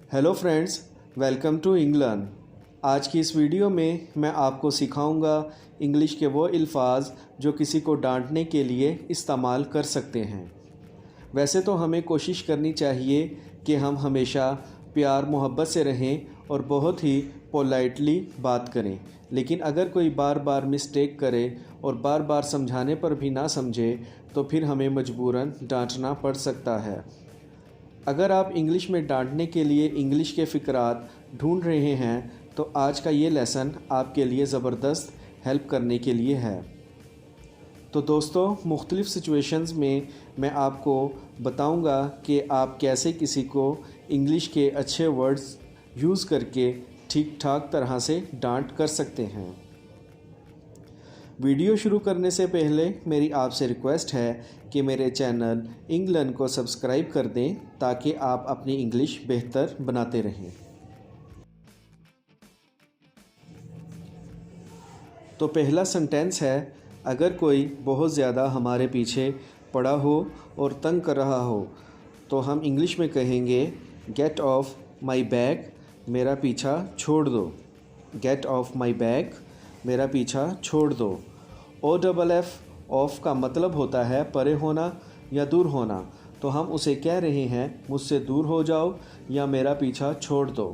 Hello friends, welcome to इंग्लर्न। आज की इस वीडियो में मैं आपको सिखाऊंगा इंग्लिश के वो अल्फाज जो किसी को डांटने के लिए इस्तेमाल कर सकते हैं। वैसे तो हमें कोशिश करनी चाहिए कि हम हमेशा प्यार मोहब्बत से रहें और बहुत ही पोलाइटली बात करें, लेकिन अगर कोई बार बार मिस्टेक करे और बार बार समझाने पर भी ना समझे तो फिर हमें मजबूरन डांटना पड़ सकता है। अगर आप इंग्लिश में डांटने के लिए इंग्लिश के फ़िक्रात ढूंढ रहे हैं तो आज का ये लेसन आपके लिए ज़बरदस्त हेल्प करने के लिए है। तो दोस्तों, मुख्तलिफ़ सिचुएशंस में मैं आपको बताऊंगा कि आप कैसे किसी को इंग्लिश के अच्छे वर्ड्स यूज़ करके ठीक ठाक तरह से डांट कर सकते हैं। वीडियो शुरू करने से पहले मेरी आपसे रिक्वेस्ट है कि मेरे चैनल इंग्लर्न को सब्सक्राइब कर दें ताकि आप अपनी इंग्लिश बेहतर बनाते रहें। तो पहला सेंटेंस है, अगर कोई बहुत ज़्यादा हमारे पीछे पड़ा हो और तंग कर रहा हो तो हम इंग्लिश में कहेंगे गेट ऑफ माई बैग, मेरा पीछा छोड़ दो। गेट ऑफ माई बैग, मेरा पीछा छोड़ दो। OFF ऑफ का मतलब होता है परे होना या दूर होना, तो हम उसे कह रहे हैं मुझसे दूर हो जाओ या मेरा पीछा छोड़ दो।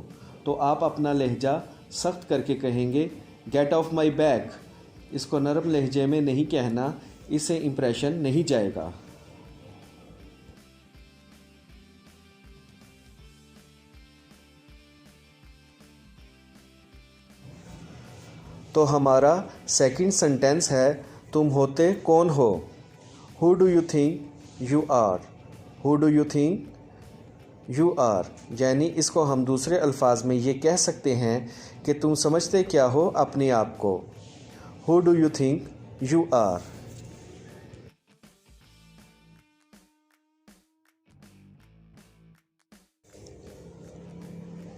तो आप अपना लहजा सख्त करके कहेंगे गेट ऑफ माई बैग। इसको नरम लहजे में नहीं कहना, इससे इम्प्रेशन नहीं जाएगा। तो हमारा सेकंड सेंटेंस है, तुम होते कौन हो। Who do you think you are. Who do you think you are, यानी इसको हम दूसरे अल्फाज में ये कह सकते हैं कि तुम समझते क्या हो अपने आप को। Who do you think you are.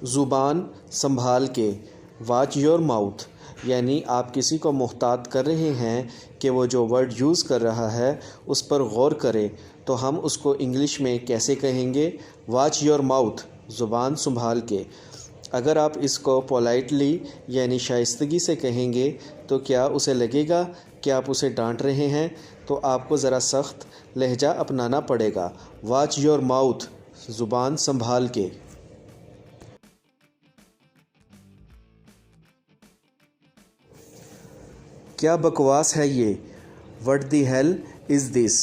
ज़ुबान संभाल के, वॉच योर माउथ, यानी आप किसी को मुहतात कर रहे हैं कि वो जो वर्ड यूज़ कर रहा है उस पर गौर करे, तो हम उसको इंग्लिश में कैसे कहेंगे, वॉच योर माउथ, ज़ुबान संभाल के। अगर आप इसको पोलाइटली यानी शाइस्तगी से कहेंगे तो क्या उसे लगेगा कि आप उसे डांट रहे हैं, तो आपको ज़रा सख्त लहजा अपनाना पड़ेगा। वॉच योर माउथ, ज़ुबान संभाल के। क्या बकवास है ये, what the hell is this.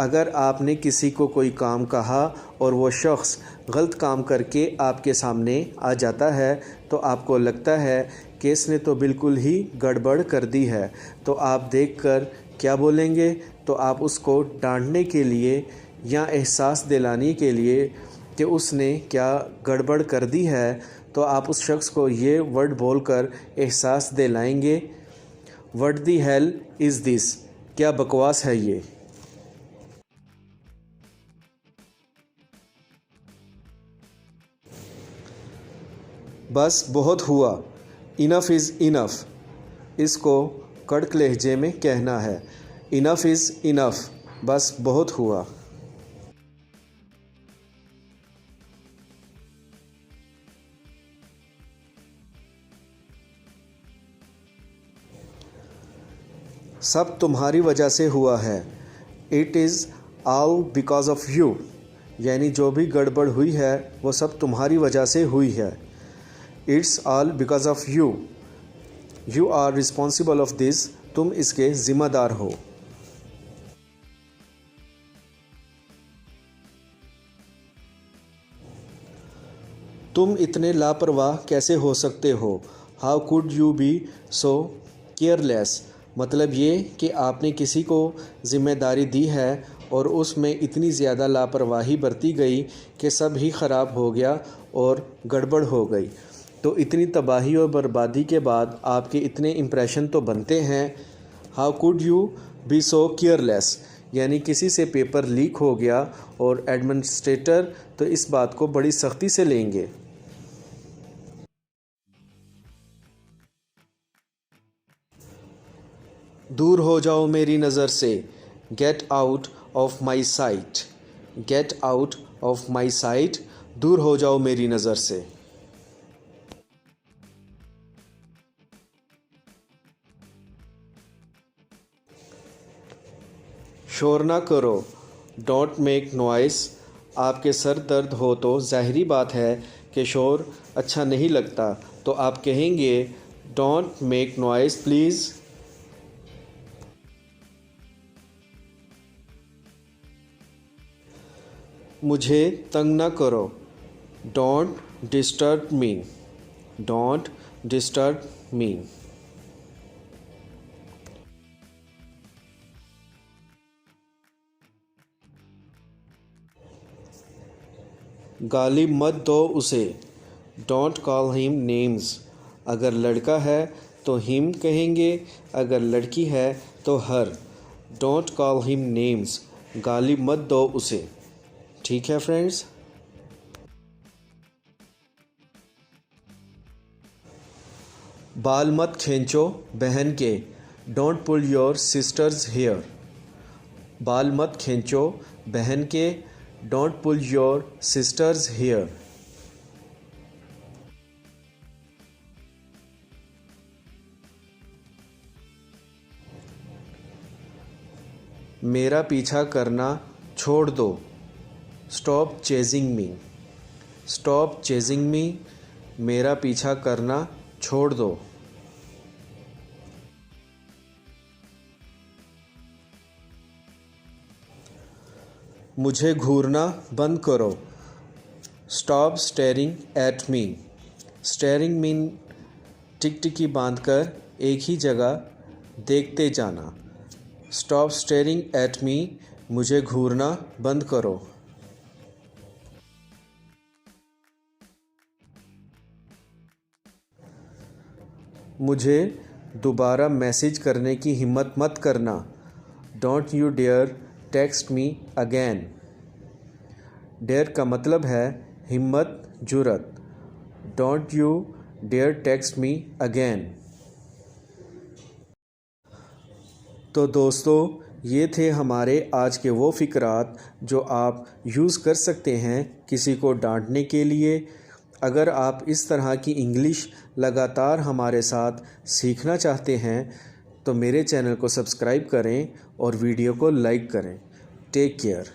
अगर आपने किसी को कोई काम कहा और वो शख्स गलत काम करके आपके सामने आ जाता है तो आपको लगता है कि इसने तो बिल्कुल ही गड़बड़ कर दी है, तो आप देखकर क्या बोलेंगे, तो आप उसको डांटने के लिए या एहसास दिलाने के लिए कि उसने क्या गड़बड़ कर दी है, तो आप उस शख्स को ये वर्ड बोलकर एहसास दिलाएंगे, what the hell is this, क्या बकवास है ये। बस बहुत हुआ, इनफ इज़ इनफ, इसको कड़क लहजे में कहना है। इनफ इज़ इनफ, बस बहुत हुआ। सब तुम्हारी वजह से हुआ है, it is all because of you, यानी जो भी गड़बड़ हुई है वो सब तुम्हारी वजह से हुई है। It's all because of you, you are responsible of this, तुम इसके ज़िम्मेदार हो। तुम इतने लापरवाह कैसे हो सकते हो, how could you be so careless. मतलब ये कि आपने किसी को ज़िम्मेदारी दी है और उसमें इतनी ज़्यादा लापरवाही बरती गई कि सब ही ख़राब हो गया और गड़बड़ हो गई। तो इतनी तबाही और बर्बादी के बाद आपके इतने इम्प्रेशन तो बनते हैं। How could you be so careless, यानी किसी से पेपर लीक हो गया और एडमिनिस्ट्रेटर तो इस बात को बड़ी सख्ती से लेंगे। दूर हो जाओ मेरी नज़र से, get out of my site. Get out of my site, दूर हो जाओ मेरी नज़र से। शोर ना करो, डोंट मेक नॉइस। आपके सर दर्द हो तो ज़ाहिरी बात है कि शोर अच्छा नहीं लगता, तो आप कहेंगे डोंट मेक नॉइस प्लीज़। मुझे तंग ना करो, don't disturb me. Don't disturb me. गाली मत दो उसे, डोंट कॉल हिम नेम्स। अगर लड़का है तो हिम कहेंगे, अगर लड़की है तो हर। डोंट कॉल हिम नेम्स, गाली मत दो उसे। ठीक है फ्रेंड्स। बाल मत खींचो बहन के, don't pull your sister's hair. बाल मत खींचो बहन के, don't pull your sister's hair. मेरा पीछा करना छोड़ दो, stop chasing me. Stop chasing me, मेरा पीछा करना छोड़ दो। मुझे घूरना बंद करो, stop staring at me. Staring mean टिकटिकी बांधकर एक ही जगह देखते जाना। स्टॉप स्टेयरिंग एट मी, मुझे घूरना बंद करो। मुझे दोबारा मैसेज करने की हिम्मत मत करना, don't you dare text me again. Dare का मतलब है हिम्मत, जुर्रत। Don't you dare text me again. तो दोस्तों, ये थे हमारे आज के वो फ़िक्रात जो आप यूज़ कर सकते हैं किसी को डांटने के लिए। अगर आप इस तरह की इंग्लिश लगातार हमारे साथ सीखना चाहते हैं तो मेरे चैनल को सब्सक्राइब करें और वीडियो को लाइक करें। Take care.